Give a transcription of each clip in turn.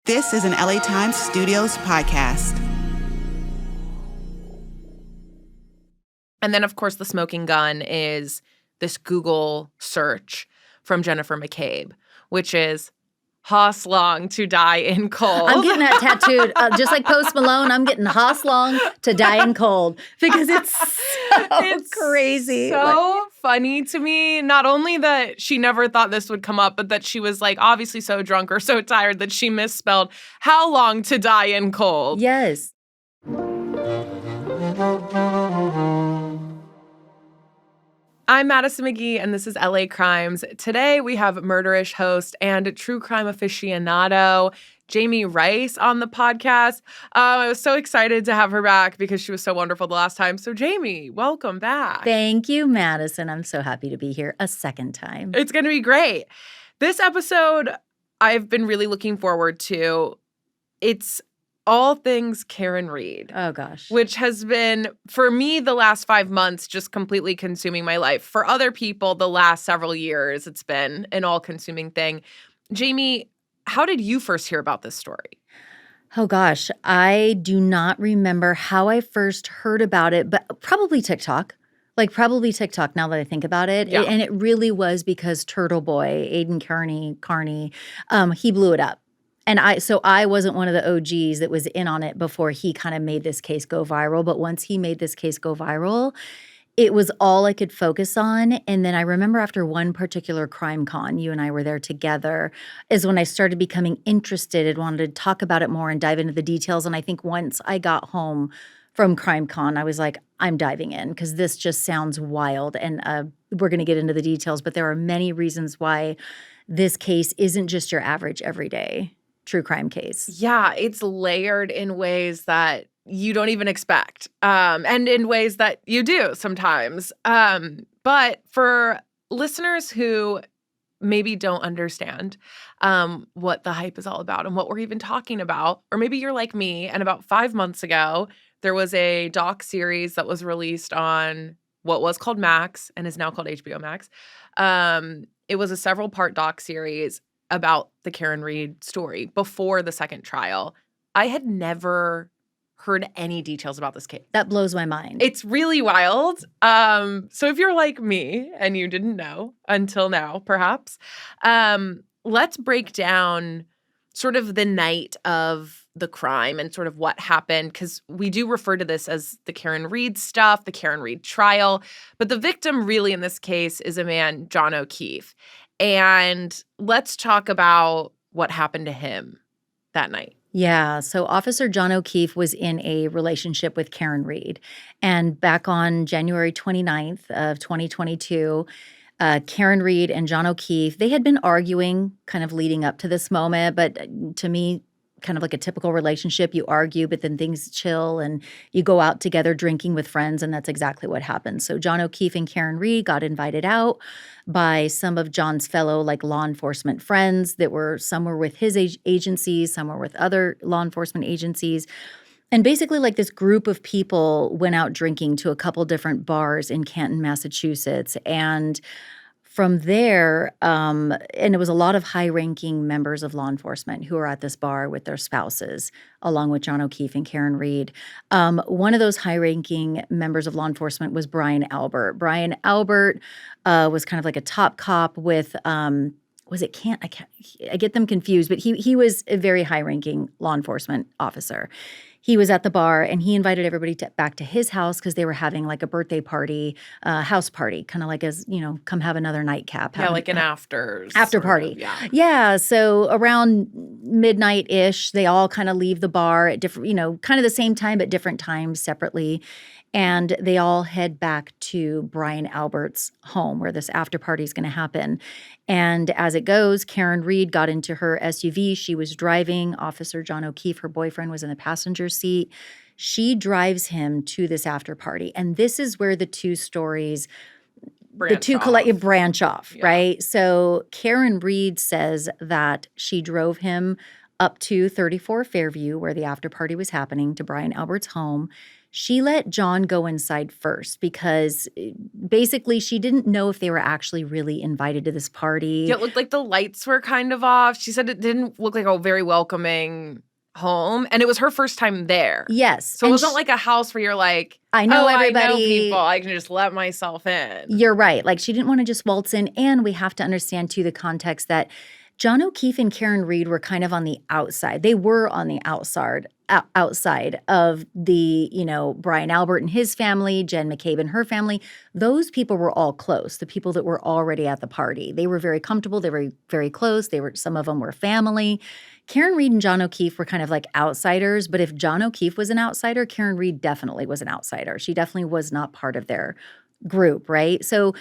This is an LA Times Studios podcast. And then, of course, the smoking gun is this Google search from Jennifer McCabe, which is Hos Long to die in cold. I'm getting that tattooed. Just like Post Malone, I'm getting Hos Long to die in cold because it's crazy. So funny to me. Not only that she never thought this would come up, but that she was like obviously so drunk or so tired that she misspelled how long to die in cold. Yes. I'm Madison McGhee, and this is LA Crimes. Today, we have murderish host and true crime aficionado Jami Rice on the podcast. I was so excited to have her back because she was so wonderful the last time. So, Jami, welcome back. Thank you, Madison. I'm so happy to be here a second time. It's going to be great. This episode, I've been really looking forward to. It's all things Karen Read. Oh, gosh. Which has been, for me, the last 5 months just completely consuming my life. For other people, the last several years, it's been an all-consuming thing. Jami, how did you first hear about this story? Oh, gosh. I do not remember how I first heard about it, but probably TikTok. Probably TikTok now that I think about it. Yeah. And it really was because Turtle Boy, Aidan Carney, he blew it up. And I wasn't one of the OGs that was in on it before he kind of made this case go viral. But once he made this case go viral, it was all I could focus on. And then I remember after one particular crime con, you and I were there together, is when I started becoming interested and wanted to talk about it more and dive into the details. And I think once I got home from crime con, I was like, I'm diving in because this just sounds wild. And we're going to get into the details. But there are many reasons why this case isn't just your average everyday true crime case. Yeah, it's layered in ways that you don't even expect, and in ways that you do sometimes. But for listeners who maybe don't understand what the hype is all about and what we're even talking about, or maybe you're like me, and about 5 months ago, there was a doc series that was released on what was called Max and is now called HBO Max. It was a several-part doc series about the Karen Read story before the second trial. I had never heard any details about this case. That blows my mind. It's really wild. So if you're like me and you didn't know until now, perhaps, let's break down sort of the night of the crime and sort of what happened, because we do refer to this as the Karen Read stuff, the Karen Read trial. But the victim really in this case is a man, John O'Keefe. And let's talk about what happened to him that night. Yeah. So Officer John O'Keefe was in a relationship with Karen Read. And back on January 29th of 2022, Karen Read and John O'Keefe, they had been arguing kind of leading up to this moment. But to me, kind of like a typical relationship, you argue, but then things chill and you go out together drinking with friends, and that's exactly what happened. So John O'Keefe and Karen Read got invited out by some of John's fellow law enforcement friends some were with his agencies, some were with other law enforcement agencies. And basically this group of people went out drinking to a couple different bars in Canton, Massachusetts. And from there, and it was a lot of high-ranking members of law enforcement who were at this bar with their spouses, along with John O'Keefe and Karen Read. One of those high-ranking members of law enforcement was Brian Albert. Brian Albert was kind of like a top cop with I get them confused, but he was a very high-ranking law enforcement officer. He was at the bar, and he invited everybody back to his house because they were having a birthday party, house party, kind of as, come have another nightcap. Yeah, like an after party. Yeah. Yeah, so around midnight-ish, they all kind of leave the bar at different, kind of the same time, but different times separately. And they all head back to Brian Albert's home where this after party is going to happen. And as it goes, Karen Read got into her SUV. She was driving. Officer John O'Keefe, her boyfriend, was in the passenger seat. She drives him to this after party. And this is where the two stories branch off, Yeah. right? So Karen Read says that she drove him up to 34 Fairview, where the after party was happening, to Brian Albert's home. she let John go inside first because basically she didn't know if they were actually really invited to this party. Yeah, it looked like the lights were kind of off. She said it didn't look like a very welcoming home, and it was her first time there. Yes. So it wasn't like a house where you're like, I know everybody. I know people. I can just let myself in. You're right. Like, she didn't want to just waltz in. And we have to understand, too, the context that John O'Keefe and Karen Reed were kind of on the outside. They were on the outside of the, Brian Albert and his family, Jen McCabe and her family. Those people were all close, the people that were already at the party. They were very comfortable. They were very close. Some of them were family. Karen Reed and John O'Keefe were kind of like outsiders. But if John O'Keefe was an outsider, Karen Reed definitely was an outsider. She definitely was not part of their group, right? So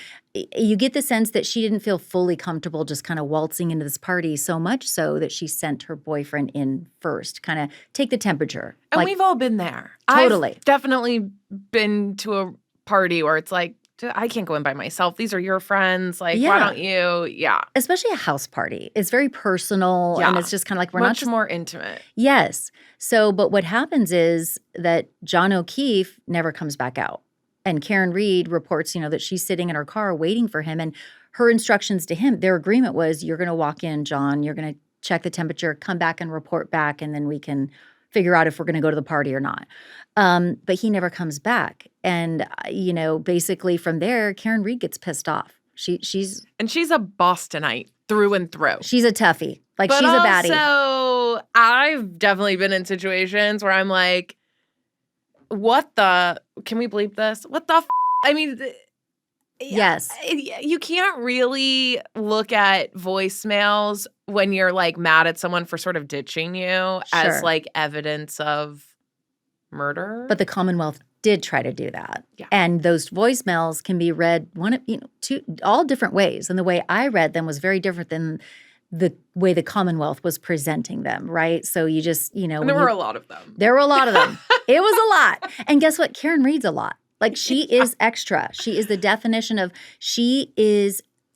you get the sense that she didn't feel fully comfortable just kind of waltzing into this party, so much so that she sent her boyfriend in first, kind of take the temperature. And we've all been there. Totally. I've definitely been to a party where it's like, I can't go in by myself. These are your friends. Like, why don't you? Yeah. Especially a house party. It's very personal, and it's just kind of like much more intimate. Yes. So, but what happens is that John O'Keefe never comes back out. And Karen Reed reports, that she's sitting in her car waiting for him. And her instructions to him, their agreement was, you're going to walk in, John. You're going to check the temperature, come back and report back, and then we can figure out if we're going to go to the party or not. But he never comes back. And, basically from there, Karen Reed gets pissed off. She's a Bostonite through and through. She's a toughie. Like, she's a baddie. So I've definitely been in situations where I'm like, can we bleep this? What the I mean, yes. You can't really look at voicemails when you're like mad at someone for sort of ditching you as like evidence of murder. But the Commonwealth did try to do that. Yeah. And those voicemails can be read all different ways. And the way I read them was very different than the way the Commonwealth was presenting them, right? So you just, and there were a lot of them. There were a lot of them. It was a lot. And guess what? Karen Reed's a lot. Like, she is extra. She is the definition of,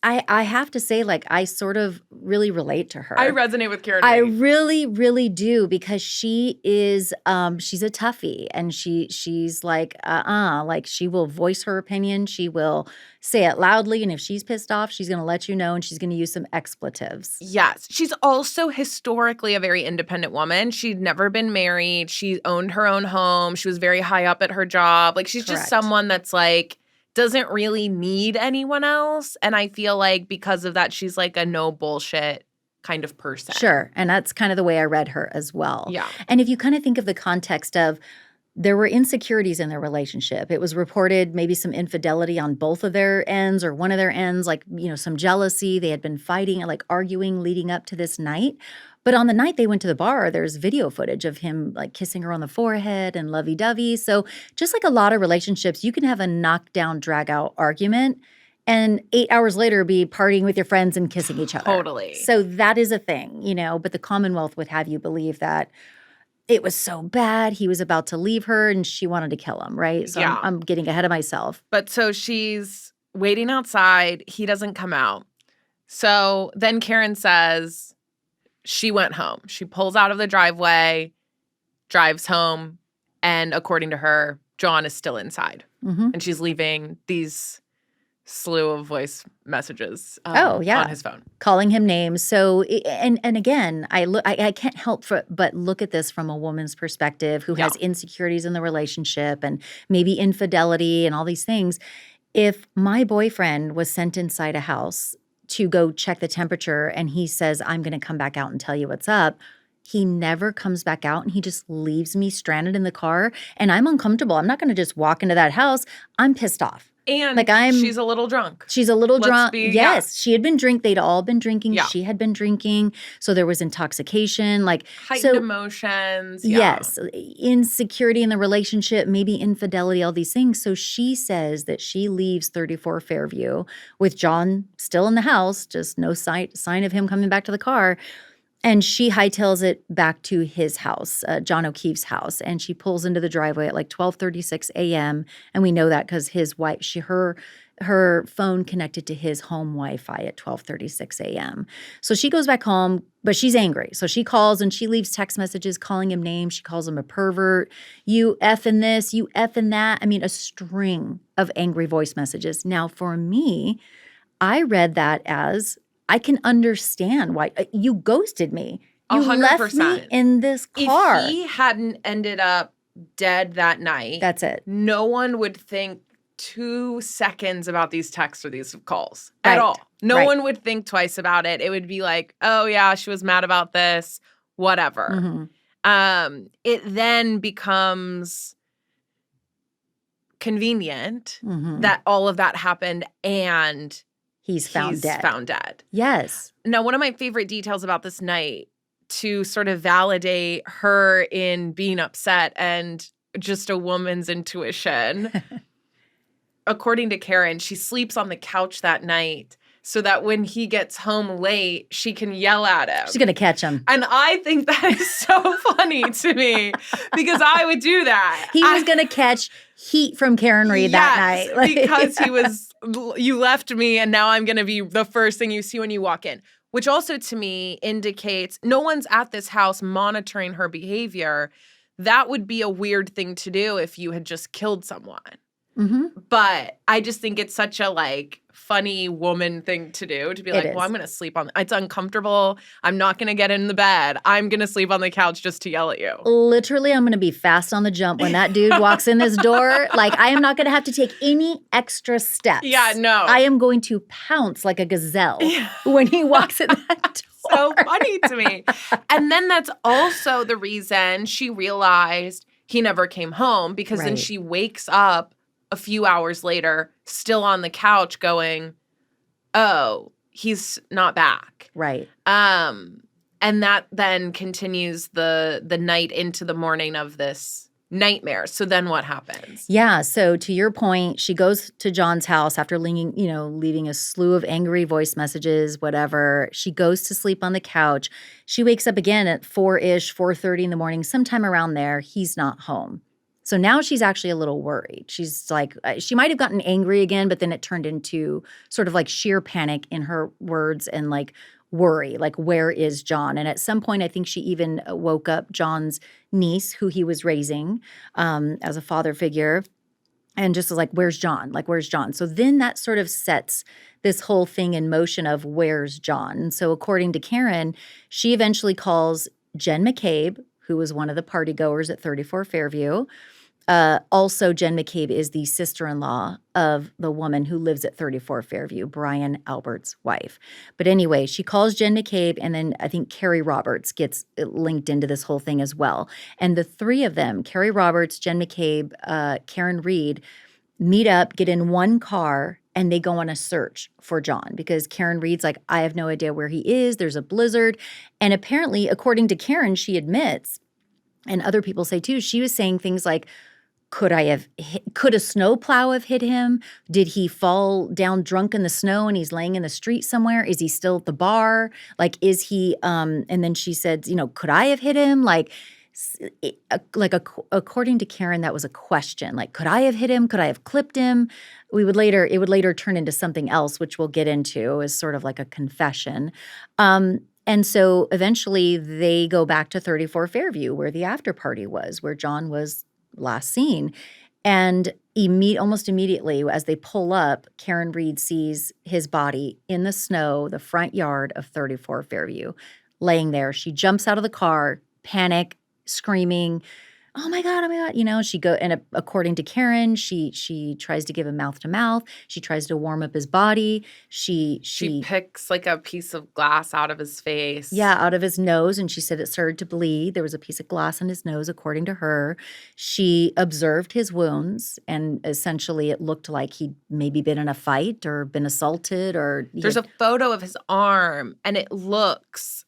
I have to say, like, I sort of really relate to her. I resonate with Karen Reed. I really, really do, because she is, she's a toughie, and she's like, like, she will voice her opinion. She will say it loudly, and if she's pissed off, she's going to let you know, and she's going to use some expletives. Yes. She's also historically a very independent woman. She'd never been married. She owned her own home. She was very high up at her job. Like, she's just someone that's like, doesn't really need anyone else. And I feel like because of that, she's like a no bullshit kind of person. Sure. And that's kind of the way I read her as well. Yeah. And if you kind of think of the context of, there were insecurities in their relationship. It was reported maybe some infidelity on both of their ends or one of their ends, like, some jealousy. They had been fighting, like arguing leading up to this night. But on the night they went to the bar, there's video footage of him like kissing her on the forehead and lovey-dovey. So just like a lot of relationships, you can have a knockdown, drag-out argument and 8 hours later be partying with your friends and kissing each other. Totally. So that is a thing, but the Commonwealth would have you believe that it was so bad. He was about to leave her and she wanted to kill him, right? So yeah. I'm getting ahead of myself. But so she's waiting outside. He doesn't come out. So then Karen says she went home. She pulls out of the driveway, drives home, and according to her, John is still inside. Mm-hmm. And she's leaving these slew of voice messages on his phone. Calling him names. So, and again, I can't help but look at this from a woman's perspective who has insecurities in the relationship and maybe infidelity and all these things. If my boyfriend was sent inside a house to go check the temperature and he says, I'm going to come back out and tell you what's up, he never comes back out and he just leaves me stranded in the car and I'm uncomfortable. I'm not going to just walk into that house. I'm pissed off. And she's a little drunk. She's a little drunk. Yes. She had been They'd all been drinking. Yeah. She had been drinking. So there was intoxication. Like heightened emotions. Yeah. Yes. Insecurity in the relationship, maybe infidelity, all these things. So she says that she leaves 34 Fairview with John still in the house, just no sign of him coming back to the car. And she hightails it back to his house, John O'Keefe's house. And she pulls into the driveway at like 12:36 a.m. And we know that because his wife, her her phone connected to his home Wi-Fi at 12:36 a.m. So she goes back home, but she's angry. So she calls and she leaves text messages calling him names. She calls him a pervert. You effing this, you effing that. I mean, a string of angry voice messages. Now, for me, I read that as I can understand why you ghosted me. You 100%. left me in this car. If he hadn't ended up dead that night, that's it. No one would think 2 seconds about these texts or these calls at Right. all. No Right. one would think twice about it. It would be like, oh yeah, she was mad about this, whatever. Mhm. It then becomes convenient Mhm. that all of that happened and He's found dead. Yes. Now, one of my favorite details about this night to sort of validate her in being upset and just a woman's intuition. According to Karen, she sleeps on the couch that night so that when he gets home late, she can yell at him. She's going to catch him. And I think that is so funny to me because I would do that. He was going to catch heat from Karen Reed that night. Like, because he was, you left me and now I'm going to be the first thing you see when you walk in. Which also to me indicates no one's at this house monitoring her behavior. That would be a weird thing to do if you had just killed someone. Mm-hmm. But I just think it's such a like funny woman thing to do to be like, well, I'm going to sleep on. It's uncomfortable. I'm not going to get in the bed. I'm going to sleep on the couch just to yell at you. Literally, I'm going to be fast on the jump when that dude walks in this door. Like, I am not going to have to take any extra steps. Yeah, no. I am going to pounce like a gazelle when he walks in that door. So funny to me. And then that's also the reason she realized he never came home because then she wakes up a few hours later, still on the couch going, oh, he's not back. Right. And that then continues the night into the morning of this nightmare. So then what happens? Yeah. So to your point, she goes to John's house after leaving a slew of angry voice messages, whatever. She goes to sleep on the couch. She wakes up again at 4:30 in the morning, sometime around there. He's not home. So now she's actually a little worried. She's like, she might have gotten angry again, but then it turned into sort of like sheer panic in her words and like worry, like, where is John? And at some point, I think she even woke up John's niece, who he was raising as a father figure, and just was like, where's John? Like, where's John? So then that sort of sets this whole thing in motion of where's John? And so according to Karen, she eventually calls Jen McCabe, who was one of the party goers at 34 Fairview. Also, Jen McCabe is the sister-in-law of the woman who lives at 34 Fairview, Brian Albert's wife. But anyway, she calls Jen McCabe, and then I think Carrie Roberts gets linked into this whole thing as well. And the three of them, Carrie Roberts, Jen McCabe, Karen Reed, meet up, get in one car, and they go on a search for John because Karen Reed's like, I have no idea where he is. There's a blizzard. And apparently, according to Karen, she admits, and other people say too, she was saying things like, could a snowplow have hit him? Did he fall down drunk in the snow and he's laying in the street somewhere? Is he still at the bar? Like, is he, and then she said, could I have hit him? According to Karen, that was a question. Like, could I have hit him? Could I have clipped him? It would later turn into something else, which we'll get into as sort of like a confession. And so eventually they go back to 34 Fairview where the after party was, where John was last seen. And almost immediately as they pull up, Karen Reed sees his body in the snow, the front yard of 34 Fairview, laying there. She jumps out of the car, panic, screaming, oh my God, and according to Karen, she tries to give him mouth to mouth. She tries to warm up his body. She picks like a piece of glass out of his face. Yeah, out of his nose. And she said it started to bleed. There was a piece of glass in his nose, according to her. She observed his wounds, and essentially it looked like he'd maybe been in a fight or been assaulted or there's a photo of his arm, and it looks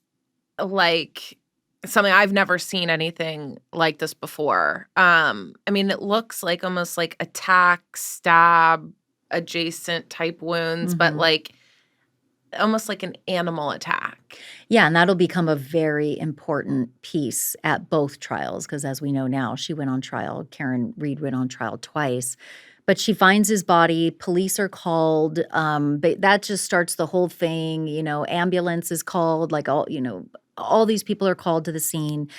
like something I've never seen anything like this before. It looks like almost like attack, stab, adjacent type wounds, but like almost like an animal attack. Yeah, and that'll become a very important piece at both trials because as we know now, she went on trial. Karen Reed went on trial twice. But she finds his body. Police are called. But that just starts the whole thing. Ambulance is called. Like all these people are called to the scene.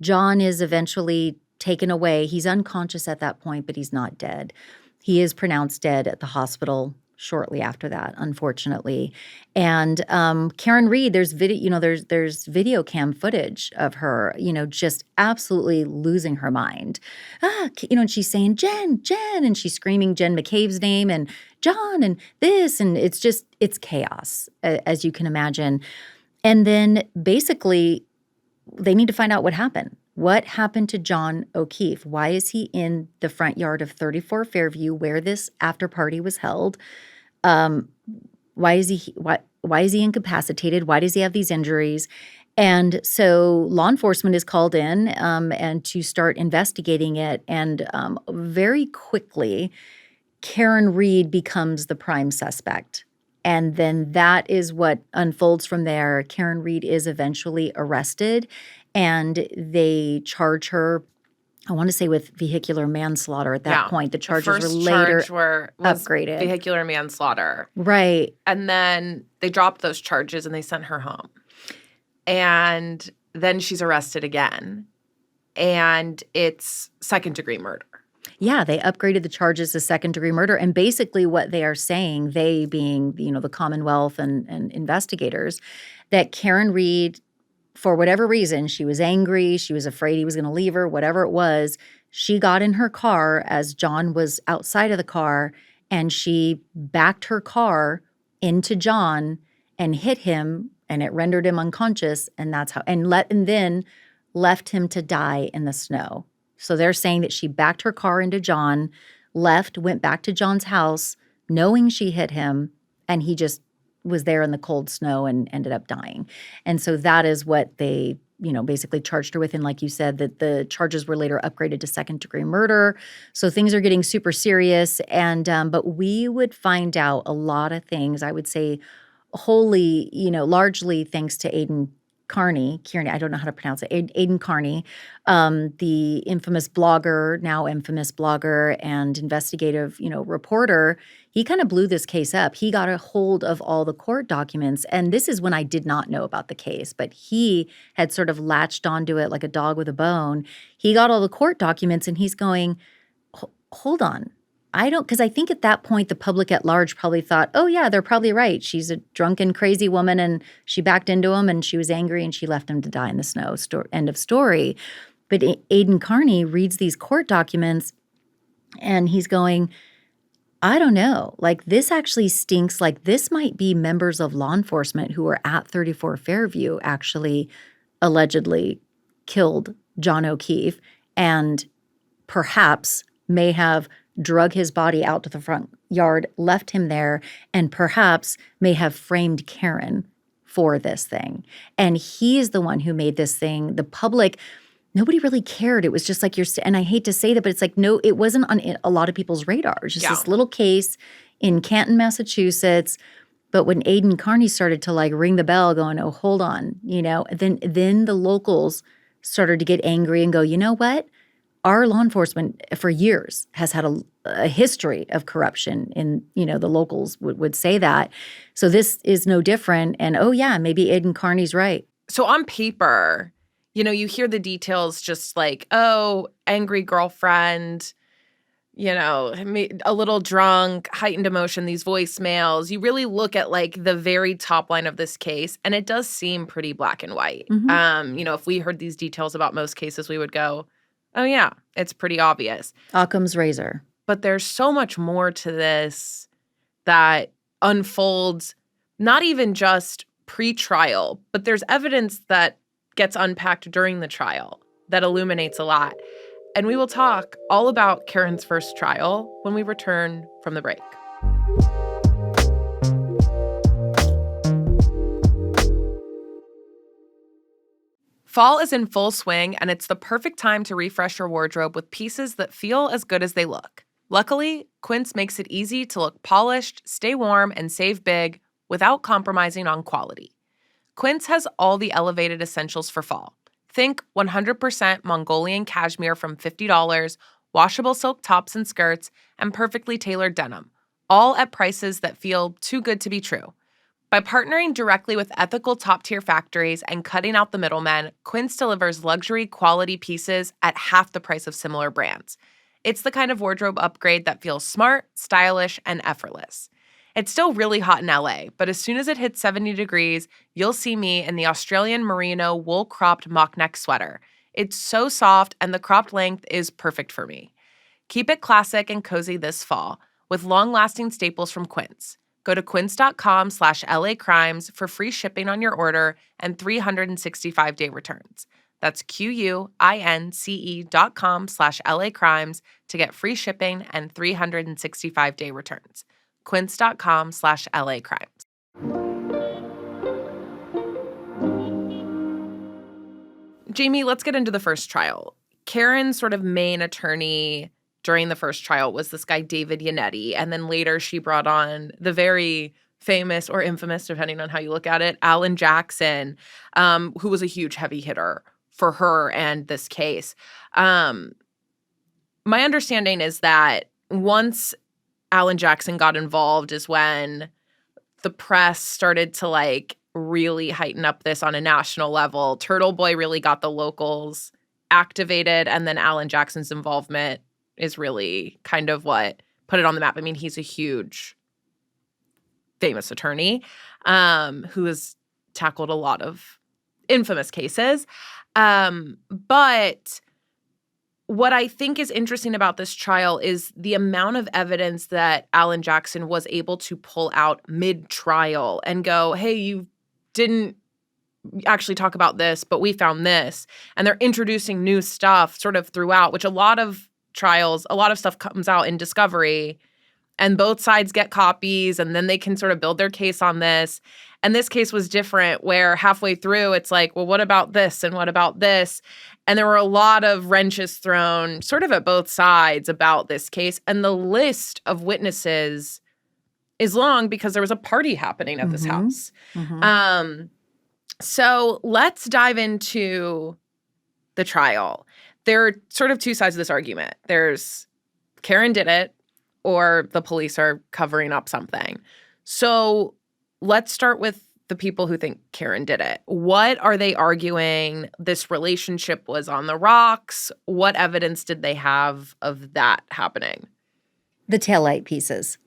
John is eventually taken away. He's unconscious at that point, but he's not dead. He is pronounced dead at the hospital shortly after that, unfortunately. And Karen Reed, there's video, there's video cam footage of her, just absolutely losing her mind. And she's saying, Jen, and she's screaming Jen McCabe's name and John and this, and it's chaos, as you can imagine. And then basically they need to find out what happened. What happened to John O'Keefe? Why is he in the front yard of 34 Fairview where this after party was held? Why is he incapacitated? Why does he have these injuries? And so law enforcement is called in and to start investigating it. And very quickly, Karen Reed becomes the prime suspect. And then that is what unfolds from there. Karen Reed is eventually arrested, and they charge her, I want to say, with vehicular manslaughter at that point. The charges were later upgraded. Vehicular manslaughter. Right. And then they dropped those charges and they sent her home. And then she's arrested again. And it's second-degree murder. Yeah, they upgraded the charges to second-degree murder. And basically what they are saying, they being, the Commonwealth and investigators, that Karen Reed, for whatever reason, she was angry, she was afraid he was going to leave her, whatever it was, she got in her car as John was outside of the car, and she backed her car into John and hit him, and it rendered him unconscious, and that's how, and then left him to die in the snow. So they're saying that she backed her car into John, went back to John's house, knowing she hit him, and he just was there in the cold snow and ended up dying. And so that is what they, basically charged her with. And like you said, that the charges were later upgraded to second-degree murder. So things are getting super serious. And but we would find out a lot of things, I would say, wholly, largely thanks to Kearney, I don't know how to pronounce it, Aidan Kearney, the infamous blogger and investigative, reporter. He kind of blew this case up. He got a hold of all the court documents. And this is when I did not know about the case, but he had sort of latched onto it like a dog with a bone. He got all the court documents and he's going, hold on. Because I think at that point, the public at large probably thought, oh, yeah, they're probably right. She's a drunken, crazy woman, and she backed into him, and she was angry, and she left him to die in the snow. End of story. But Aidan Kearney reads these court documents, and he's going, I don't know. Like, this actually stinks. Like, this might be members of law enforcement who were at 34 Fairview actually allegedly killed John O'Keefe and perhaps may have drug his body out to the front yard, left him there, and perhaps may have framed Karen for this thing. And he is the one who made this thing. The public, nobody really cared. It was just like and I hate to say that, but it's like, no, it wasn't on a lot of people's radars. Just this little case in Canton, Massachusetts. But when Aidan Kearney started to like ring the bell going, oh, hold on, then the locals started to get angry and go, you know what? Our law enforcement for years has had a history of corruption, and the locals would say that. So this is no different. And oh yeah, maybe Aidan Kearney's right. So on paper, you hear the details just like, oh, angry girlfriend, a little drunk, heightened emotion, these voicemails. You really look at like the very top line of this case, and it does seem pretty black and white. Mm-hmm. If we heard these details about most cases, we would go, oh, yeah, it's pretty obvious. Occam's razor. But there's so much more to this that unfolds, not even just pre-trial, but there's evidence that gets unpacked during the trial that illuminates a lot. And we will talk all about Karen's first trial when we return from the break. Fall is in full swing, and it's the perfect time to refresh your wardrobe with pieces that feel as good as they look. Luckily, Quince makes it easy to look polished, stay warm, and save big without compromising on quality. Quince has all the elevated essentials for fall. Think 100% Mongolian cashmere from $50, washable silk tops and skirts, and perfectly tailored denim, all at prices that feel too good to be true. By partnering directly with ethical top-tier factories and cutting out the middlemen, Quince delivers luxury quality pieces at half the price of similar brands. It's the kind of wardrobe upgrade that feels smart, stylish, and effortless. It's still really hot in LA, but as soon as it hits 70 degrees, you'll see me in the Australian merino wool cropped mock neck sweater. It's so soft, and the cropped length is perfect for me. Keep it classic and cozy this fall with long-lasting staples from Quince. Go to quince.com/LAcrimes for free shipping on your order and 365-day returns. That's QUINCE.com/LAcrimes to get free shipping and 365-day returns. Quince.com/LAcrimes. Jami, let's get into the first trial. Karen's sort of main attorney during the first trial was this guy, David Yannetti. And then later she brought on the very famous or infamous, depending on how you look at it, Alan Jackson, who was a huge heavy hitter for her and this case. My understanding is that once Alan Jackson got involved is when the press started to really heighten up this on a national level. Turtle Boy really got the locals activated, and then Alan Jackson's involvement is really kind of what put it on the map. I mean, he's a huge, famous attorney who has tackled a lot of infamous cases. But what I think is interesting about this trial is the amount of evidence that Alan Jackson was able to pull out mid-trial and go, hey, you didn't actually talk about this, but we found this. And they're introducing new stuff sort of throughout, which a lot of trials, a lot of stuff comes out in discovery, and both sides get copies, and then they can sort of build their case on this. And this case was different, where halfway through, it's like, well, what about this? And what about this? And there were a lot of wrenches thrown sort of at both sides about this case. And the list of witnesses is long because there was a party happening at this house. So let's dive into the trial. There are sort of two sides of this argument. There's Karen did it, or the police are covering up something. So let's start with the people who think Karen did it. What are they arguing? This relationship was on the rocks. What evidence did they have of that happening? The taillight pieces.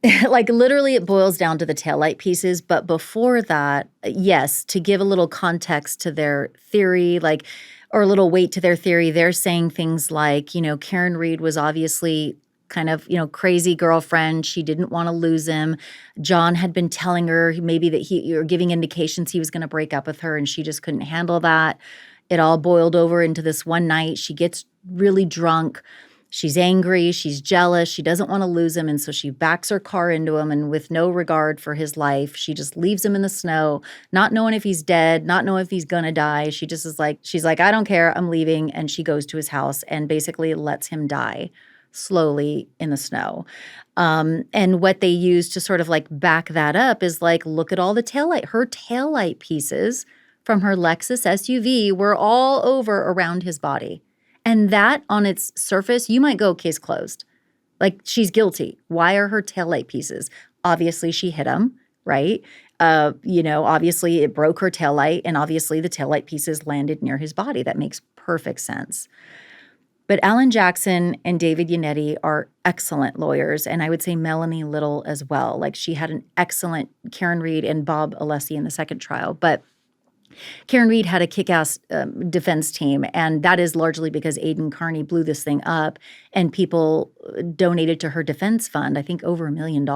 Literally it boils down to the taillight pieces. But before that, yes, to give a little context to their theory, or a little weight to their theory, they're saying things like, Karen Reed was obviously kind of, crazy girlfriend. She didn't want to lose him. John had been telling her maybe that or giving indications he was going to break up with her, and she just couldn't handle that. It all boiled over into this one night. She gets really drunk. She's angry. She's jealous. She doesn't want to lose him. And so she backs her car into him, and with no regard for his life, she just leaves him in the snow, not knowing if he's dead, not knowing if he's going to die. She just is she's like, I don't care. I'm leaving. And she goes to his house and basically lets him die slowly in the snow. And what they use to sort of back that up is look at all the her taillight pieces from her Lexus SUV were all over around his body. And that on its surface, you might go, case closed. She's guilty. Why are her taillight pieces? Obviously, she hit him, right? Obviously it broke her taillight, and obviously the taillight pieces landed near his body. That makes perfect sense. But Alan Jackson and David Yannetti are excellent lawyers, and I would say Melanie Little as well. She had an excellent Karen Reed and Bob Alessi in the second trial. But Karen Reed had a kick-ass defense team, and that is largely because Aidan Carney blew this thing up, and people donated to her defense fund. I think over $1 million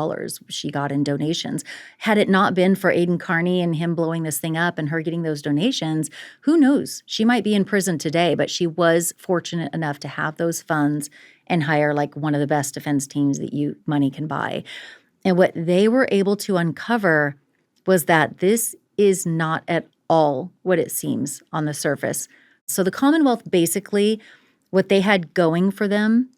she got in donations. Had it not been for Aidan Carney and him blowing this thing up and her getting those donations, who knows? She might be in prison today, but she was fortunate enough to have those funds and hire one of the best defense teams that money can buy. And what they were able to uncover was that this is not at all what it seems on the surface. So the Commonwealth basically, what they had going for them,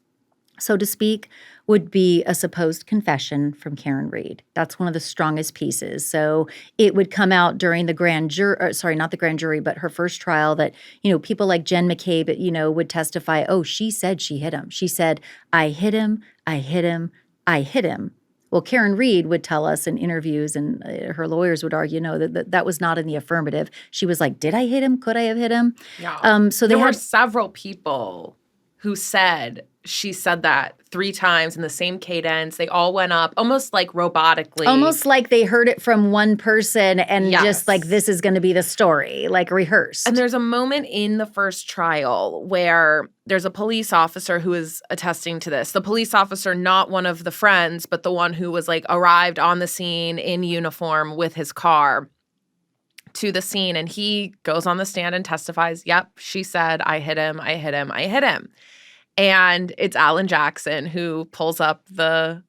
so to speak, would be a supposed confession from Karen Reed. That's one of the strongest pieces. So it would come out during the grand jury, sorry, not the grand jury, but her first trial that, people like Jen McCabe, would testify, oh, she said she hit him. She said, I hit him, I hit him, I hit him. Well, Karen Reed would tell us in interviews, and her lawyers would argue, no, that was not in the affirmative. She was like, did I hit him? Could I have hit him? Yeah. So there were several people who said she said that 3 times in the same cadence. They all went up almost like robotically. Almost like they heard it from one person and just like, this is going to be the story, like rehearsed. And there's a moment in the first trial where there's a police officer who is attesting to this. The police officer, not one of the friends, but the one who was like arrived on the scene in uniform with his car to the scene. And he goes on the stand and testifies, yep, she said, I hit him, I hit him, I hit him. And it's Alan Jackson who pulls up the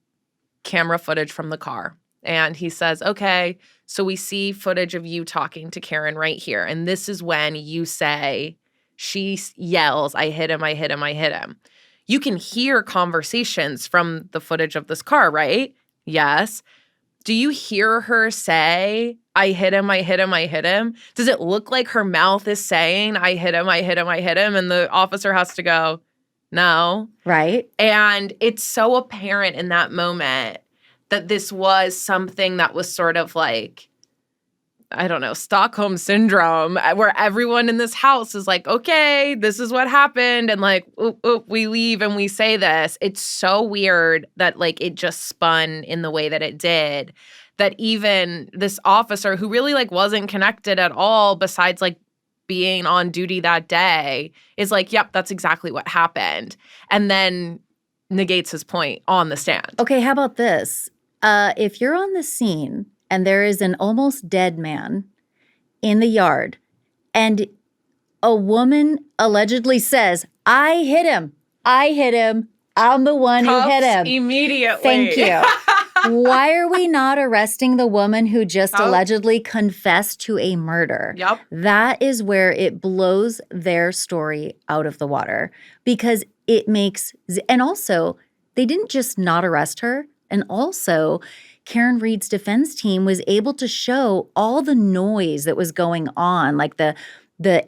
camera footage from the car. And he says, okay, so we see footage of you talking to Karen right here. And this is when you say, she yells, I hit him, I hit him, I hit him. You can hear conversations from the footage of this car, right? Yes. Do you hear her say, I hit him, I hit him, I hit him? Does it look like her mouth is saying, I hit him, I hit him, I hit him? And the officer has to go, no. Right. And it's so apparent in that moment that this was something that was sort of like, I don't know, Stockholm syndrome, where everyone in this house is like, okay, this is what happened. And like, we leave and we say this. It's so weird that like it just spun in the way that it did, that even this officer who really like wasn't connected at all besides like being on duty that day is like, yep, that's exactly what happened. And then negates his point on the stand. Okay, how about this? If you're on the scene and there is an almost dead man in the yard and a woman allegedly says, I hit him, I'm the one who hit him. Immediately. Thank you. Why are we not arresting the woman who just allegedly confessed to a murder? Yep. That is where it blows their story out of the water, because it makes – and also they didn't just not arrest her. And also Karen Reed's defense team was able to show all the noise that was going on, like the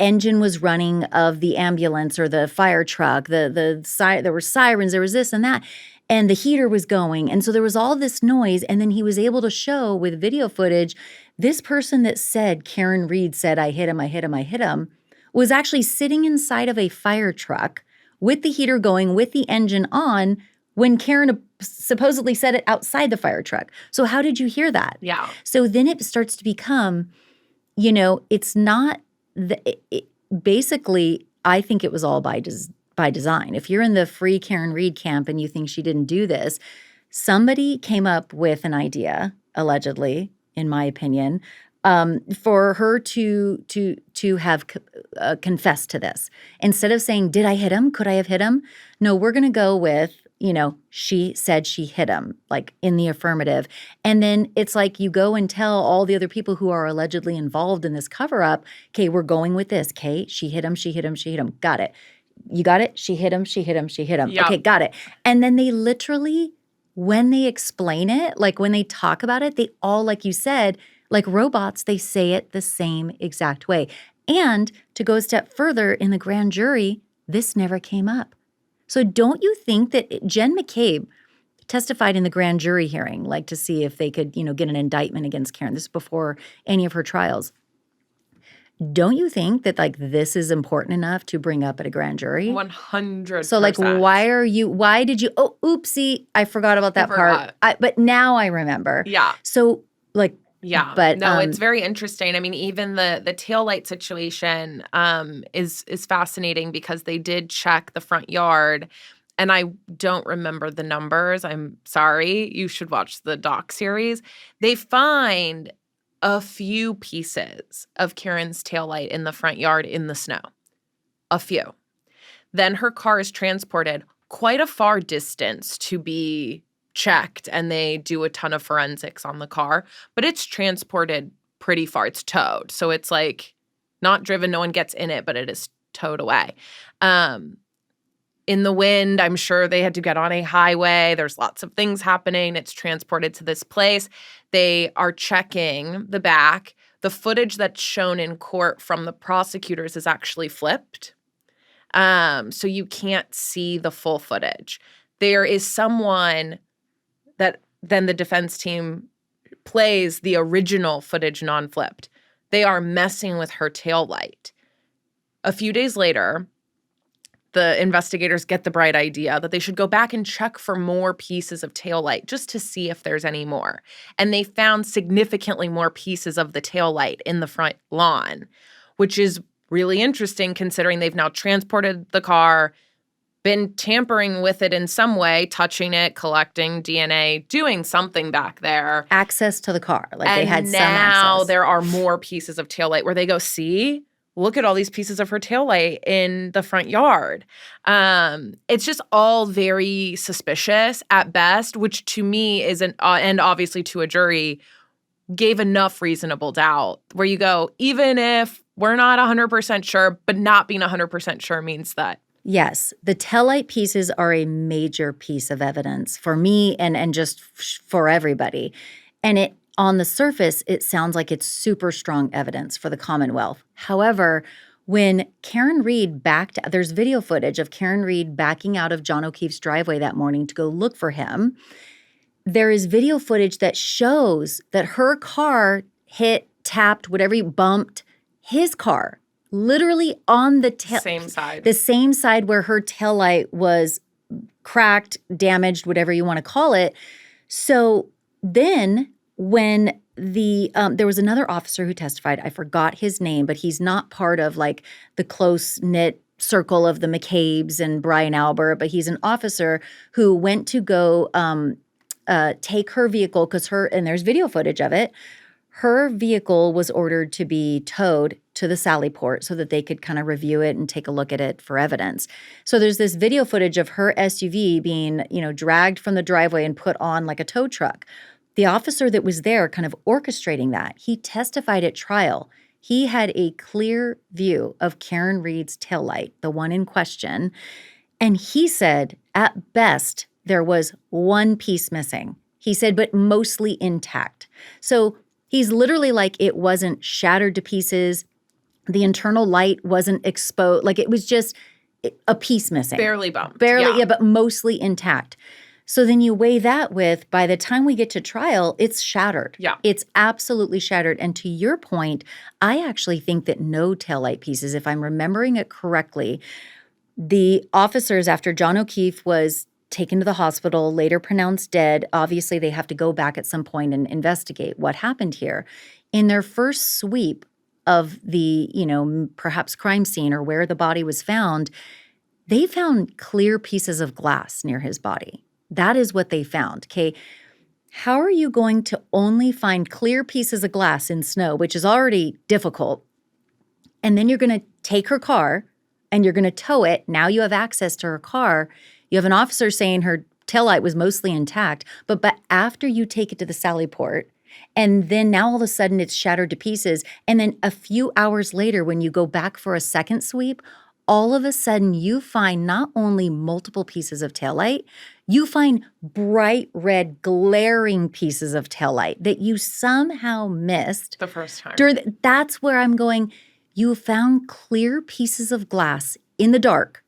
engine was running of the ambulance or the fire truck, there were sirens, there was this and that. And the heater was going. And so there was all this noise. And then he was able to show with video footage, this person that said, Karen Reed said, I hit him, I hit him, I hit him, was actually sitting inside of a fire truck with the heater going, with the engine on, when Karen supposedly said it outside the fire truck. So how did you hear that? Yeah. So then it starts to become, it's not, basically, I think it was all by design. If you're in the free Karen Reed camp and you think she didn't do this, somebody came up with an idea, allegedly, in my opinion, for her to have confessed to this. Instead of saying, did I hit him? Could I have hit him? No, we're going to go with, she said she hit him, like in the affirmative. And then it's like you go and tell all the other people who are allegedly involved in this cover-up, okay, we're going with this. Okay, she hit him, she hit him, she hit him. Got it. You got it? She hit him, she hit him, she hit him. Yep. Okay, got it. And then they literally, when they explain it, like when they talk about it, they all, like you said, like robots, they say it the same exact way. And to go a step further, in the grand jury, this never came up. So don't you think that Jen McCabe testified in the grand jury hearing, like to see if they could, get an indictment against Karen? This is before any of her trials. Don't you think that like this is important enough to bring up at a grand jury? 100%. So like why did you, oh, oopsie, I forgot about that part. But now I remember. Yeah. So like, yeah, but no, it's very interesting. I mean, even the taillight situation is fascinating because they did check the front yard, and I don't remember the numbers. I'm sorry. You should watch the doc series. They find a few pieces of Karen's taillight in the front yard in the snow. A few. Then her car is transported quite a far distance to be checked, and they do a ton of forensics on the car, but it's transported pretty far. It's towed. So it's like not driven, no one gets in it, but it is towed away. in the wind. I'm sure they had to get on a highway. There's lots of things happening. It's transported to this place. They are checking the back. The footage that's shown in court from the prosecutors is actually flipped. So you can't see the full footage. There is someone that then the defense team plays the original footage non-flipped. They are messing with her taillight. A few days later, the investigators get the bright idea that they should go back and check for more pieces of taillight just to see if there's any more. And they found significantly more pieces of the taillight in the front lawn, which is really interesting considering they've now transported the car, been tampering with it in some way, touching it, collecting DNA, doing something back there. Access to the car. Like and they had some now access. There are more pieces of taillight where they go, see? Look at all these pieces of her taillight in the front yard. It's just all very suspicious at best, which to me isn't, and obviously to a jury, gave enough reasonable doubt where you go, even if we're not 100% sure, but not being 100% sure means that. Yes, the taillight pieces are a major piece of evidence for me and just for everybody. And it on the surface, it sounds like it's super strong evidence for the Commonwealth. However, when Karen Reed there's video footage of Karen Reed backing out of John O'Keefe's driveway that morning to go look for him. There is video footage that shows that her car tapped, whatever, bumped his car, literally on the same side. The same side where her taillight was cracked, damaged, whatever you want to call it. So then when there was another officer who testified, I forgot his name, but he's not part of like the close-knit circle of the McCabe's and Brian Albert, but he's an officer who went to go take her vehicle and there's video footage of it. Her vehicle was ordered to be towed to the Sally Port so that they could kind of review it and take a look at it for evidence. So there's this video footage of her SUV being, dragged from the driveway and put on like a tow truck. The officer that was there kind of orchestrating that, he testified at trial. He had a clear view of Karen Reed's taillight, the one in question, and he said, at best, there was one piece missing. He said, but mostly intact. So he's literally like, it wasn't shattered to pieces. The internal light wasn't exposed. Like it was just a piece missing. Barely bumped. Yeah, but mostly intact. So then you weigh that with, by the time we get to trial, it's shattered. Yeah. It's absolutely shattered. And to your point, I actually think that no taillight pieces, if I'm remembering it correctly, the officers, after John O'Keefe was taken to the hospital, later pronounced dead, obviously they have to go back at some point and investigate what happened here. In their first sweep of the, perhaps crime scene or where the body was found, they found clear pieces of glass near his body. That is what they found. Okay, how are you going to only find clear pieces of glass in snow, which is already difficult, and then you're going to take her car and you're going to tow it? Now you have access to her car. You have an officer saying her taillight was mostly intact, but after you take it to the Sally Port, and then now all of a sudden it's shattered to pieces, and then a few hours later when you go back for a second sweep, all of a sudden you find not only multiple pieces of taillight, you find bright red glaring pieces of taillight that you somehow missed. The first time. That's where I'm going, you found clear pieces of glass in the dark,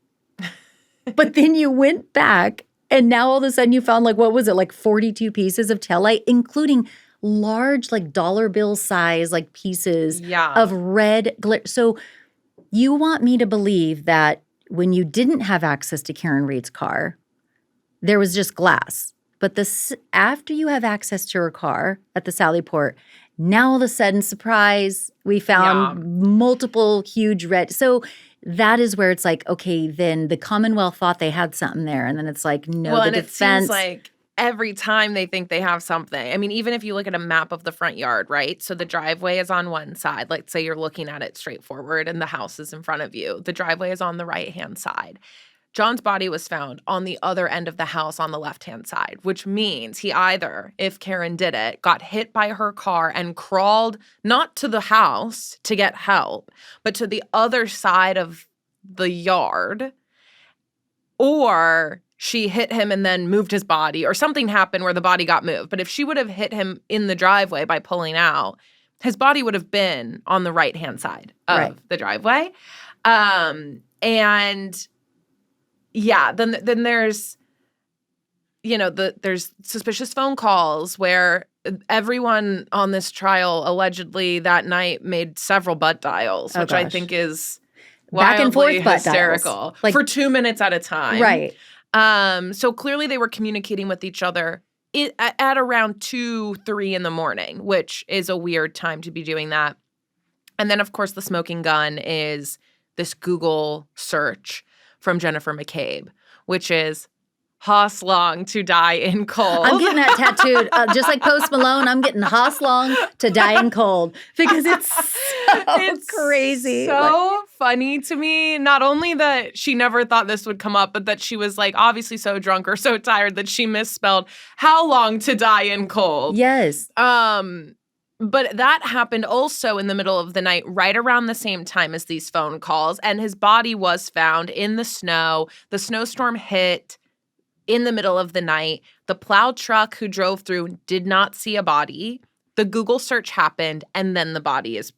but then you went back and now all of a sudden you found like 42 pieces of taillight, including large like dollar bill size like pieces of red glare. So you want me to believe that when you didn't have access to Karen Reed's car, there was just glass. But after you have access to her car at the Sally Port, now all of a sudden, surprise, we found multiple huge red. So that is where it's like, okay, then the Commonwealth thought they had something there. And then it's like, no, the defense. It seems like every time they think they have something. I mean, even if you look at a map of the front yard, right? So the driveway is on one side. Let's say you're looking at it straight forward and the house is in front of you. The driveway is on the right-hand side. John's body was found on the other end of the house on the left-hand side, which means he either, if Karen did it, got hit by her car and crawled not to the house to get help, but to the other side of the yard or she hit him and then moved his body, or something happened where the body got moved. But if she would have hit him in the driveway by pulling out, his body would have been on the right-hand side of the driveway. And yeah, then there's, there's suspicious phone calls where everyone on this trial allegedly that night made several butt dials, which I think is back and forth butt hysterical dials. For 2 minutes at a time. Right. So clearly they were communicating with each other at around 2, 3 in the morning, which is a weird time to be doing that. And then, of course, the smoking gun is this Google search from Jennifer McCabe, which is Hos Long to die in cold. I'm getting that tattooed. Just like Post Malone, I'm getting Hos Long to die in cold because it's crazy. So funny to me. Not only that she never thought this would come up, but that she was like obviously so drunk or so tired that she misspelled how long to die in cold. Yes. But that happened also in the middle of the night, right around the same time as these phone calls. And his body was found in the snow. The snowstorm hit in the middle of the night. The plow truck who drove through did not see a body. The Google search happened, and then the body is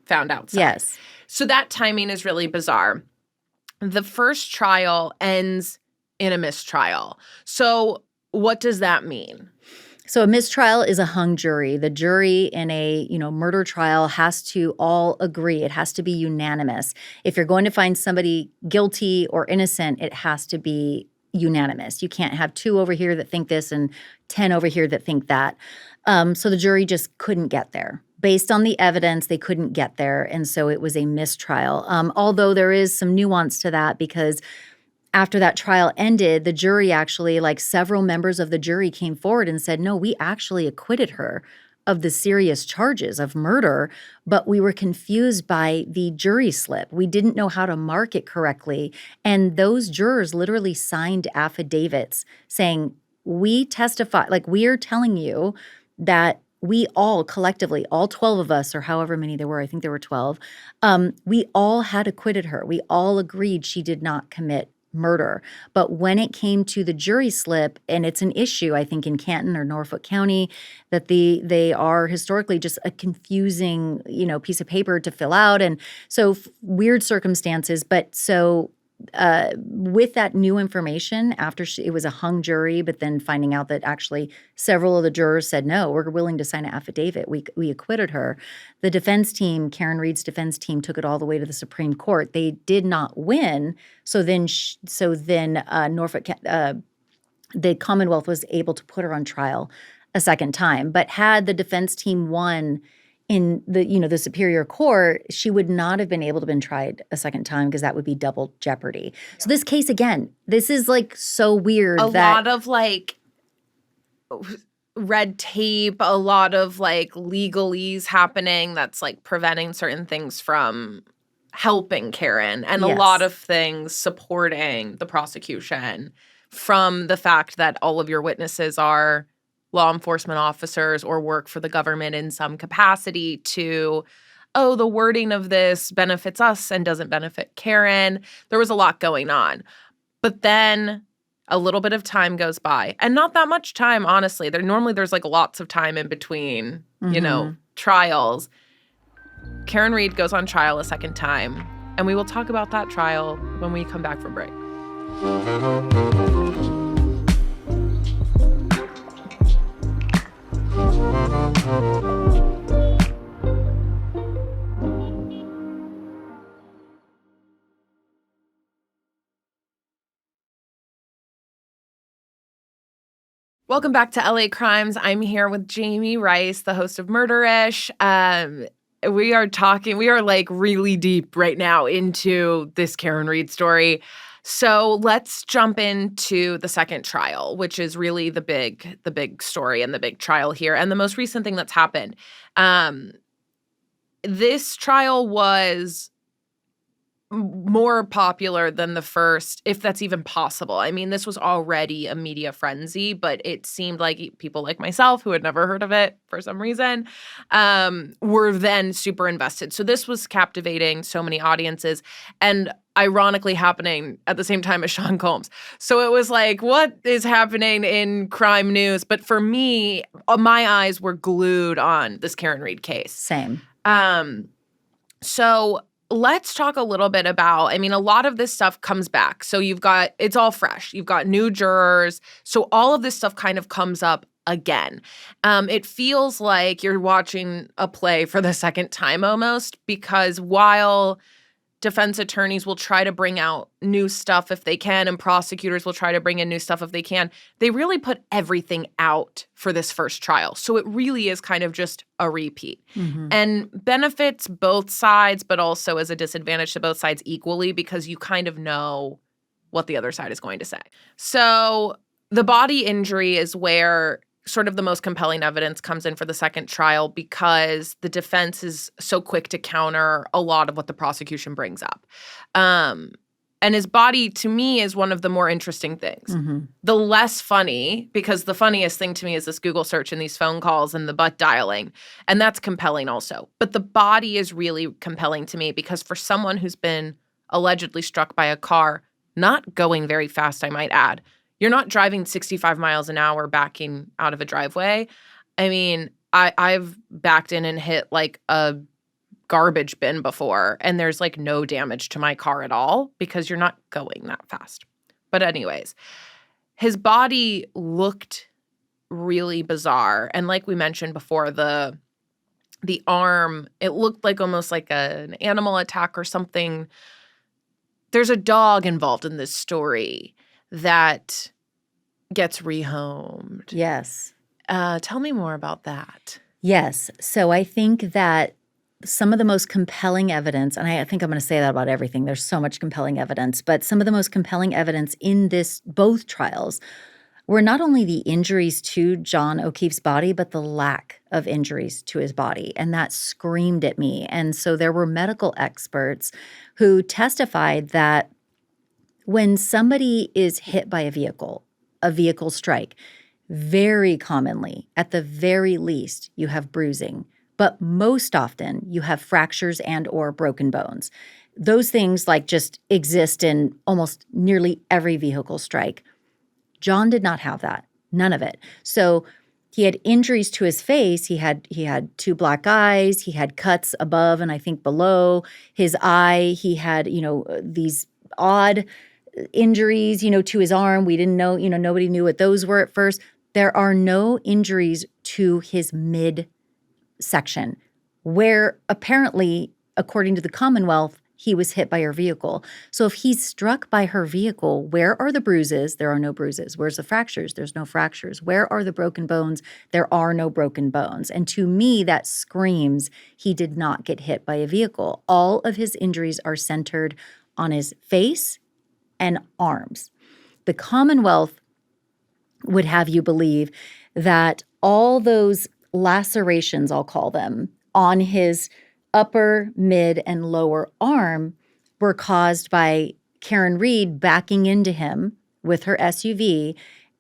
found outside. Yes. So that timing is really bizarre. The first trial ends in a mistrial. So what does that mean? So a mistrial is a hung jury. The jury in a, murder trial has to all agree. It has to be unanimous. If you're going to find somebody guilty or innocent, it has to be unanimous. You can't have 2 over here that think this and 10 over here that think that. So the jury just couldn't get there. Based on the evidence, they couldn't get there, and so it was a mistrial. Although there is some nuance to that because after that trial ended, the jury actually, several members of the jury came forward and said, no, we actually acquitted her of the serious charges of murder, but we were confused by the jury slip. We didn't know how to mark it correctly. And those jurors literally signed affidavits saying, we testify, we are telling you that we all collectively, all 12 of us or however many there were, I think there were 12, we all had acquitted her. We all agreed she did not commit murder. But when it came to the jury slip, and it's an issue, I think, in Canton or Norfolk County, that they are historically just a confusing, piece of paper to fill out. And so weird circumstances. But so with that new information, after it was a hung jury, but then finding out that actually several of the jurors said, no, we're willing to sign an affidavit. We acquitted her. The defense team, Karen Reed's defense team, took it all the way to the Supreme Court. They did not win. So then Norfolk, the Commonwealth was able to put her on trial a second time. But had the defense team won in the Superior Court, she would not have been able to have been tried a second time because that would be double jeopardy. So this case, again, this is so weird. A lot of red tape, a lot of legalese happening that's preventing certain things from helping Karen, and a lot of things supporting the prosecution, from the fact that all of your witnesses are law enforcement officers or work for the government in some capacity, to, the wording of this benefits us and doesn't benefit Karen. There was a lot going on. But then a little bit of time goes by, and not that much time, honestly. There's lots of time in between, trials. Karen Reed goes on trial a second time, and we will talk about that trial when we come back from break. Welcome back to LA Crimes. I'm here with Jami Rice, the host of Murderish. We are really deep right now into this Karen Reed story. So let's jump into the second trial, which is really the big story and the big trial here, and the most recent thing that's happened. This trial was more popular than the first, if that's even possible. I mean, this was already a media frenzy, but it seemed like people like myself who had never heard of it for some reason were then super invested. So this was captivating so many audiences and ironically happening at the same time as Sean Combs. So it was like, what is happening in crime news? But for me, my eyes were glued on this Karen Read case. Same. So let's talk a little bit about, I mean, a lot of this stuff comes back. So it's all fresh. You've got new jurors. So all of this stuff kind of comes up again. It feels like you're watching a play for the second time almost, because while defense attorneys will try to bring out new stuff if they can, and prosecutors will try to bring in new stuff if they can, they really put everything out for this first trial. So it really is kind of just a repeat and benefits both sides, but also is a disadvantage to both sides equally because you kind of know what the other side is going to say. So the body injury is where sort of the most compelling evidence comes in for the second trial because the defense is so quick to counter a lot of what the prosecution brings up. And his body, to me, is one of the more interesting things. The less funny, because the funniest thing to me is this Google search and these phone calls and the butt dialing. And that's compelling also. But the body is really compelling to me because for someone who's been allegedly struck by a car, not going very fast, I might add, you're not driving 65 miles an hour backing out of a driveway. I mean, I've backed in and hit like a garbage bin before, and there's like no damage to my car at all because you're not going that fast. But anyways, his body looked really bizarre. And like we mentioned before, the arm, it looked like almost like an animal attack or something. There's a dog involved in this story that gets rehomed. Yes. Tell me more about that. Yes. So I think that some of the most compelling evidence, and I think I'm going to say that about everything, there's so much compelling evidence, but some of the most compelling evidence in both trials were not only the injuries to John O'Keefe's body, but the lack of injuries to his body. And that screamed at me. And so there were medical experts who testified that when somebody is hit by a vehicle strike, very commonly, at the very least, you have bruising. But most often, you have fractures and or broken bones. Those things like just exist in almost nearly every vehicle strike. John did not have that, none of it. So he had injuries to his face. He had two black eyes. He had cuts above and I think below his eye. He had, these odd injuries, to his arm. We didn't know, nobody knew what those were at first. There are no injuries to his midsection, where apparently, according to the Commonwealth, he was hit by her vehicle. So if he's struck by her vehicle, where are the bruises? There are no bruises. Where's the fractures? There's no fractures. Where are the broken bones? There are no broken bones. And to me, that screams he did not get hit by a vehicle. All of his injuries are centered on his face and arms. The Commonwealth would have you believe that all those lacerations, I'll call them, on his upper, mid, and lower arm were caused by Karen Read backing into him with her SUV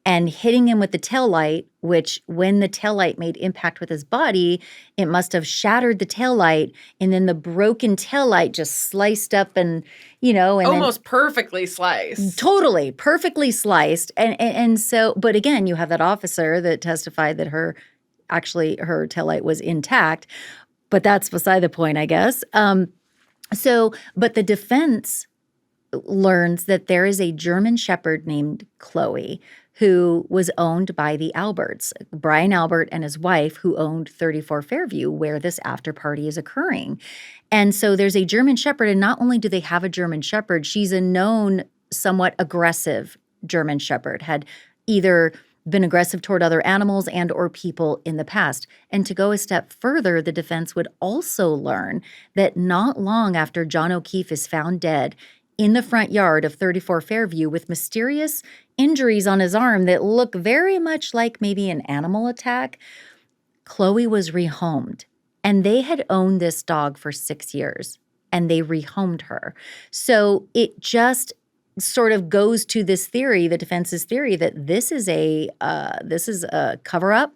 and hitting him with the taillight, which when the taillight made impact with his body, it must have shattered the taillight, and then the broken taillight just sliced up and almost perfectly sliced. Totally, perfectly sliced. And so, but again, you have that officer that testified that her taillight was intact, but that's beside the point, I guess. But the defense learns that there is a German Shepherd named Chloe who was owned by the Alberts, Brian Albert and his wife, who owned 34 Fairview, where this after party is occurring. And so there's a German Shepherd, and not only do they have a German Shepherd, she's a known, somewhat aggressive German Shepherd, had either been aggressive toward other animals and or people in the past. And to go a step further, the defense would also learn that not long after John O'Keefe is found dead in the front yard of 34 Fairview with mysterious injuries on his arm that look very much like maybe an animal attack, Chloe was rehomed. And they had owned this dog for 6 years. and they rehomed her. So it just sort of goes to this theory, the defense's theory, that this is a cover-up.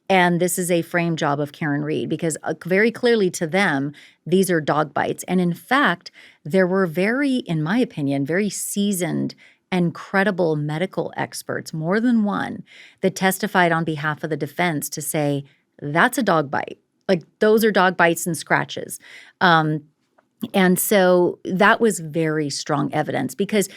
And this is a frame job of Karen Reed because very clearly to them, these are dog bites. And in fact, there were in my opinion, very seasoned and credible medical experts, more than one, that testified on behalf of the defense to say, that's a dog bite. Like those are dog bites and scratches. And so that was very strong evidence because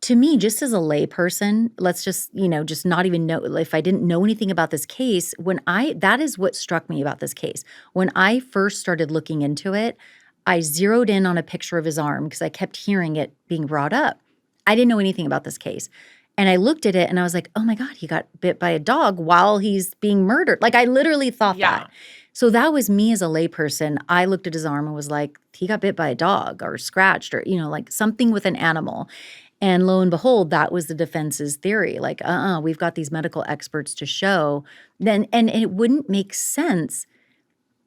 to me, just as a layperson, let's just not even know if I didn't know anything about this case, that is what struck me about this case. When I first started looking into it, I zeroed in on a picture of his arm because I kept hearing it being brought up. I didn't know anything about this case. And I looked at it and I was like, oh my God, he got bit by a dog while he's being murdered. Like I literally thought that. So that was me as a layperson. I looked at his arm and was like, he got bit by a dog or scratched or, like something with an animal. And lo and behold, that was the defense's theory. Like, we've got these medical experts to show. And it wouldn't make sense.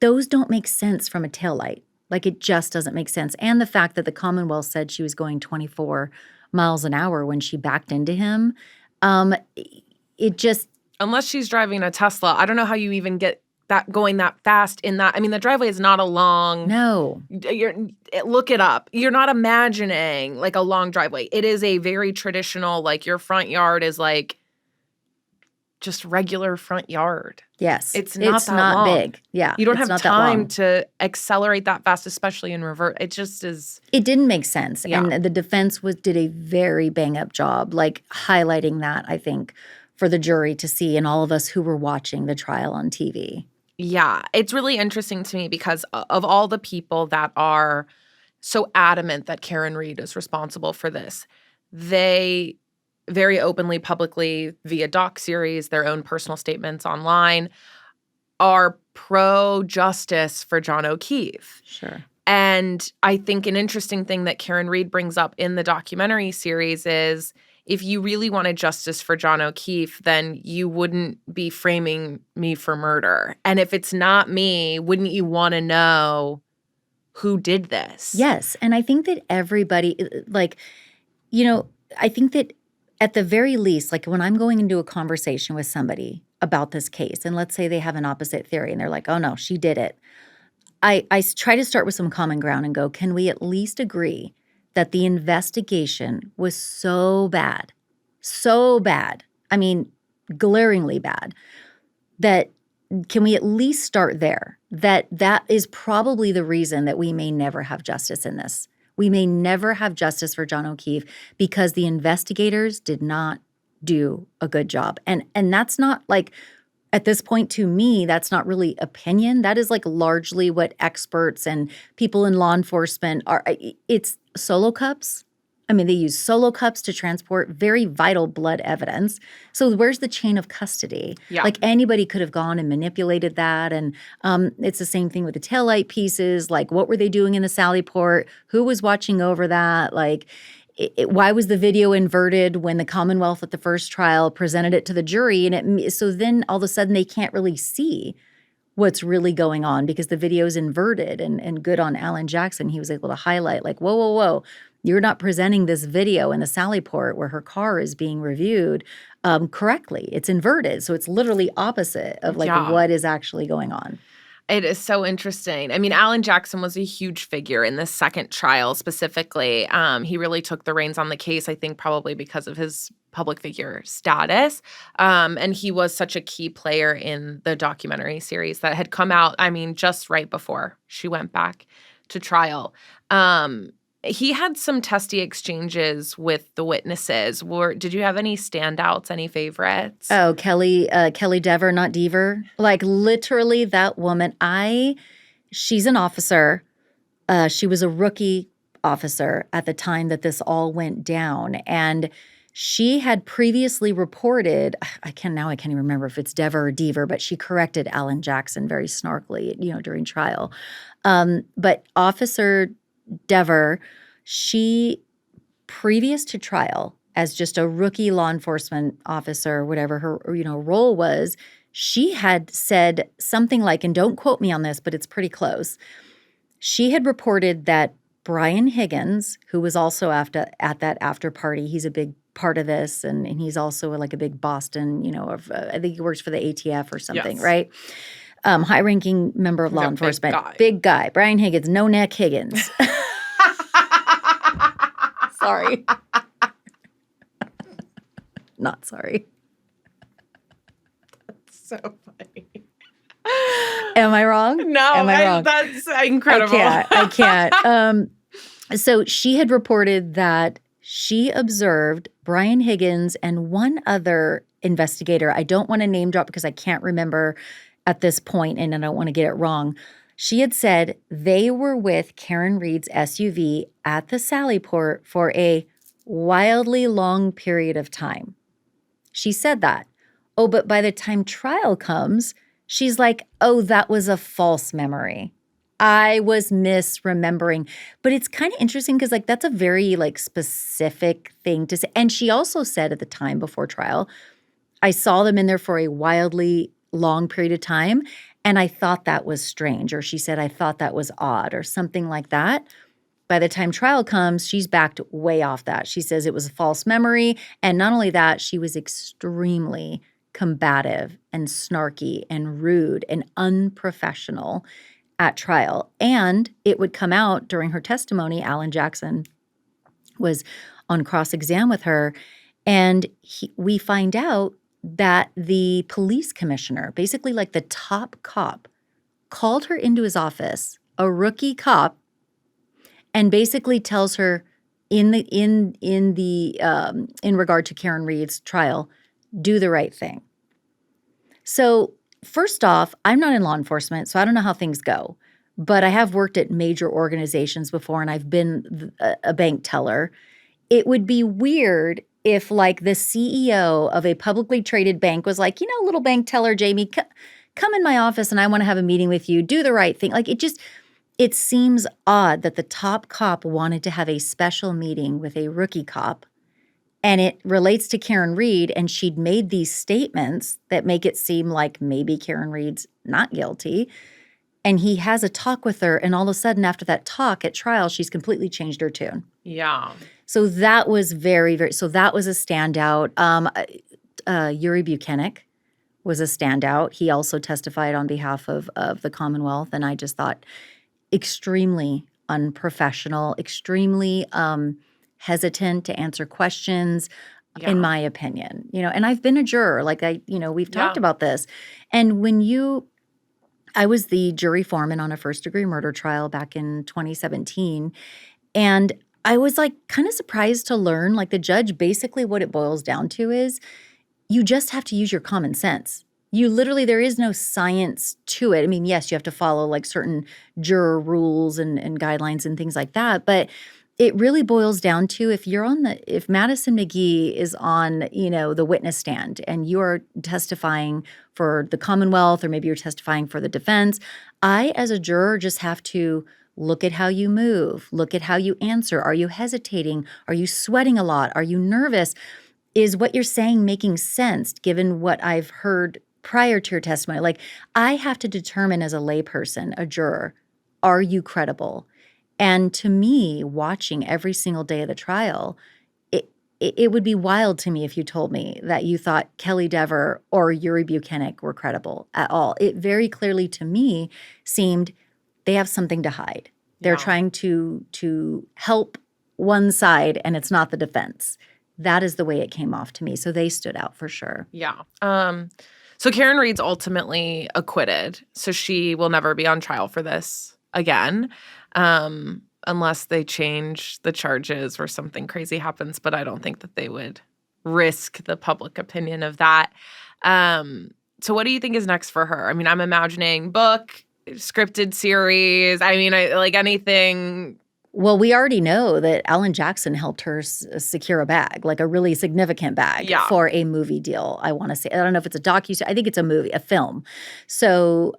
Those don't make sense from a taillight. Like, it just doesn't make sense. And the fact that the Commonwealth said she was going 24 miles an hour when she backed into him, it just... Unless she's driving a Tesla, I don't know how you even get that going that fast in that. I mean, the driveway is not a long. No. Look it up. You're not imagining like a long driveway. It is a very traditional, like your front yard is like just regular front yard. Yes. It's not long. Big. Yeah. You don't have time to accelerate that fast, especially in reverse. It just is. It didn't make sense. Yeah. And the defense did a very bang up job, like highlighting that, I think, for the jury to see and all of us who were watching the trial on TV. Yeah, it's really interesting to me because of all the people that are so adamant that Karen Reed is responsible for this, they very openly, publicly, via doc-series, their own personal statements online, are pro-justice for John O'Keefe. Sure. And I think an interesting thing that Karen Reed brings up in the documentary series is if you really wanted justice for John O'Keefe, then you wouldn't be framing me for murder. And if it's not me, wouldn't you want to know who did this? Yes. And I think that everybody, I think that at the very least, like when I'm going into a conversation with somebody about this case, and let's say they have an opposite theory and they're like, oh no, she did it. I try to start with some common ground and go, can we at least agree that the investigation was so bad, I mean, glaringly bad, that can we at least start there? That is probably the reason that we may never have justice in this. We may never have justice for John O'Keefe because the investigators did not do a good job. And that's not like, at this point, to me, that's not really opinion. That is like largely what experts and people in law enforcement are. It's solo cups. I mean, they use solo cups to transport very vital blood evidence. So where's the chain of custody? Yeah. Like anybody could have gone and manipulated that. And it's the same thing with the taillight pieces. Like what were they doing in the Sally Port? Who was watching over that? Like why was the video inverted when the Commonwealth at the first trial presented it to the jury? And so then all of a sudden they can't really see what's really going on because the video is inverted. And good on Alan Jackson, he was able to highlight like, whoa. You're not presenting this video in the Sally Port where her car is being reviewed correctly. It's inverted. So it's literally opposite of like what is actually going on. It is so interesting. I mean, Alan Jackson was a huge figure in this second trial specifically. He really took the reins on the case, I think probably because of his public figure status. And he was such a key player in the documentary series that had come out, I mean, just right before she went back to trial. He had some testy exchanges with the witnesses. Did you have any standouts, any favorites? Oh, Kelly Dever, not Deaver. Like literally that woman, she's an officer. She was a rookie officer at the time that this all went down. And she had previously reported, I can't even remember if it's Dever or Deaver, but she corrected Alan Jackson very snarkily, during trial. But Officer Dever, she, previous to trial, as just a rookie law enforcement officer, whatever her role was, she had said something like, and don't quote me on this, but it's pretty close. She had reported that Brian Higgins, who was also at that after party, he's a big part of this, and he's also like a big Boston, I think he works for the ATF or something, Yes. right? High-ranking member of law enforcement. Big guy. Brian Higgins, no neck Higgins. Sorry. Not sorry. That's so funny. Am I wrong? No, Am I wrong? That's incredible. I can't. So she had reported that she observed Brian Higgins and one other investigator. I don't want to name drop because I can't remember at this point, and I don't want to get it wrong. She had said they were with Karen Reed's SUV at the Sallyport for a wildly long period of time. She said that. Oh, but by the time trial comes, she's like, oh, that was a false memory. I was misremembering. But it's kind of interesting because that's a very specific thing to say. And she also said at the time before trial, I saw them in there for a wildly long period of time, and I thought that was strange. Or she said, I thought that was odd or something like that. By the time trial comes, she's backed way off that. She says it was a false memory. And not only that, she was extremely combative and snarky and rude and unprofessional at trial. And it would come out during her testimony. Alan Jackson was on cross-exam with her. And we find out that the police commissioner, basically the top cop, called her into his office, a rookie cop, and basically tells her in regard to Karen Reed's trial, do the right thing. So first off, I'm not in law enforcement, so I don't know how things go. But I have worked at major organizations before, and I've been a bank teller. It would be weird if the CEO of a publicly traded bank was like, little bank teller, Jami, come in my office and I want to have a meeting with you. Do the right thing. It seems odd that the top cop wanted to have a special meeting with a rookie cop, and it relates to Karen Reed, and she'd made these statements that make it seem like maybe Karen Reed's not guilty, and he has a talk with her, and all of a sudden after that talk at trial, she's completely changed her tune. Yeah. So that was very, very – so that was a standout. Yuri Buchanan was a standout. He also testified on behalf of the Commonwealth, and I just thought – extremely unprofessional, extremely hesitant to answer questions, in my opinion. And I've been a juror. We've talked about this. And I was the jury foreman on a first-degree murder trial back in 2017, and I was kind of surprised to learn, the judge, basically what it boils down to is you just have to use your common sense. You literally, there is no science to it. I mean, yes, you have to follow certain juror rules and guidelines and things like that. But it really boils down to if Madison McGhee is on, the witness stand and you are testifying for the Commonwealth, or maybe you're testifying for the defense, I, as a juror, just have to look at how you move, look at how you answer. Are you hesitating? Are you sweating a lot? Are you nervous? Is what you're saying making sense given what I've heard prior to your testimony? I have to determine as a layperson, a juror, are you credible? And to me, watching every single day of the trial, it would be wild to me if you told me that you thought Kelly Dever or Yuri Buchanan were credible at all. It very clearly to me seemed they have something to hide. They're trying to help one side, and it's not the defense. That is the way it came off to me. So they stood out for sure. Yeah. So Karen Reed's ultimately acquitted, so she will never be on trial for this again, unless they change the charges or something crazy happens. But I don't think that they would risk the public opinion of that. So what do you think is next for her? I mean, I'm imagining book, scripted series. I mean, anything. Well, we already know that Alan Jackson helped her secure a bag, a really significant bag for a movie deal, I want to say. I don't know if it's a docuseries. I think it's a film. So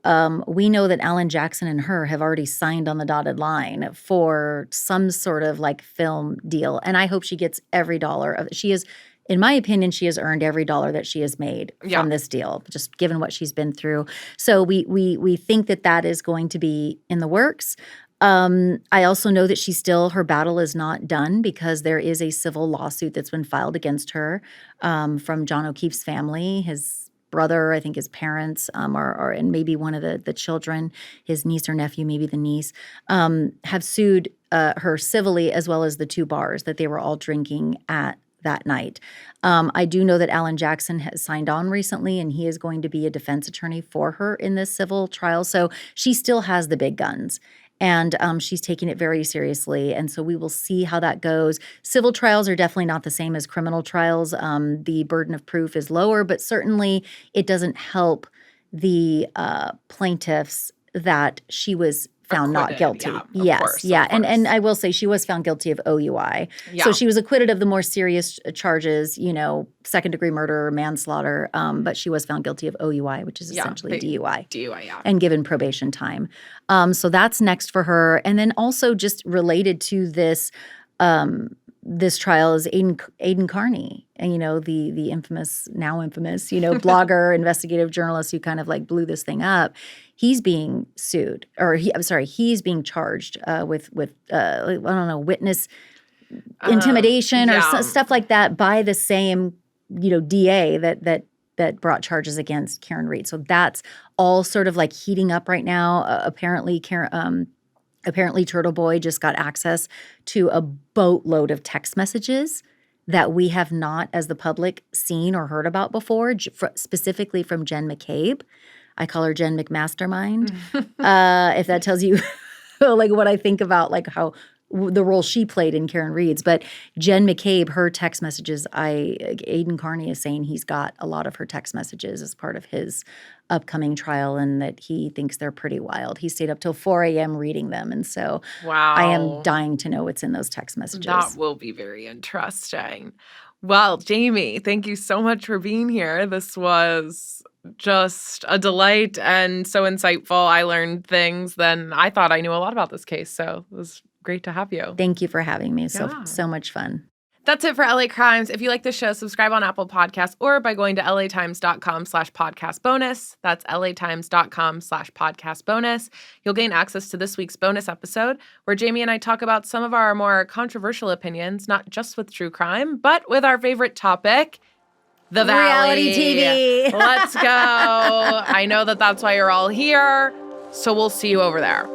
we know that Alan Jackson and her have already signed on the dotted line for some sort of film deal. And I hope she gets every dollar of it. She is, in my opinion, she has earned every dollar that she has made from this deal, just given what she's been through. So we think that is going to be in the works. I also know that her battle is not done because there is a civil lawsuit that's been filed against her from John O'Keefe's family, his brother, I think his parents, and maybe one of the children, his niece or nephew, maybe the niece, have sued her civilly as well as the 2 bars that they were all drinking at that night. I do know that Alan Jackson has signed on recently, and he is going to be a defense attorney for her in this civil trial. So she still has the big guns. And she's taking it very seriously. And so we will see how that goes. Civil trials are definitely not the same as criminal trials. The burden of proof is lower, but certainly it doesn't help the plaintiffs that she was found not guilty. Of course. And I will say she was found guilty of OUI. Yeah. So she was acquitted of the more serious charges, second-degree murder, manslaughter, but she was found guilty of OUI, which is essentially DUI. DUI, yeah. And given probation time. So that's next for her. And then also just related to this trial is Aidan Carney, and the infamous, blogger, investigative journalist who kind of like blew this thing up. He's being sued, he's being charged with witness intimidation or stuff like that by the same DA that brought charges against Karen Reed. So that's all sort of like heating up right now. Apparently Turtle Boy just got access to a boatload of text messages that we have not, as the public, seen or heard about before, specifically from Jen McCabe. I call her Jen McMastermind. If that tells you like what I think about like how the role she played in Karen Reed's. But Jen McCabe, her text messages, Aidan Carney is saying he's got a lot of her text messages as part of his upcoming trial and that he thinks they're pretty wild. He stayed up till 4 a.m. reading them. And so I am dying to know what's in those text messages. That will be very interesting. Well, Jami, thank you so much for being here. This was just a delight and so insightful. I learned things then I thought I knew a lot about this case. So it was great to have you. Thank you for having me. So much fun. That's it for LA Crimes. If you like the show, subscribe on Apple Podcasts or by going to latimes.com/podcast bonus. That's latimes.com/podcast bonus. You'll gain access to this week's bonus episode where Jami and I talk about some of our more controversial opinions, not just with true crime, but with our favorite topic, the Valley. Reality TV. Let's go. I know that's why you're all here. So we'll see you over there.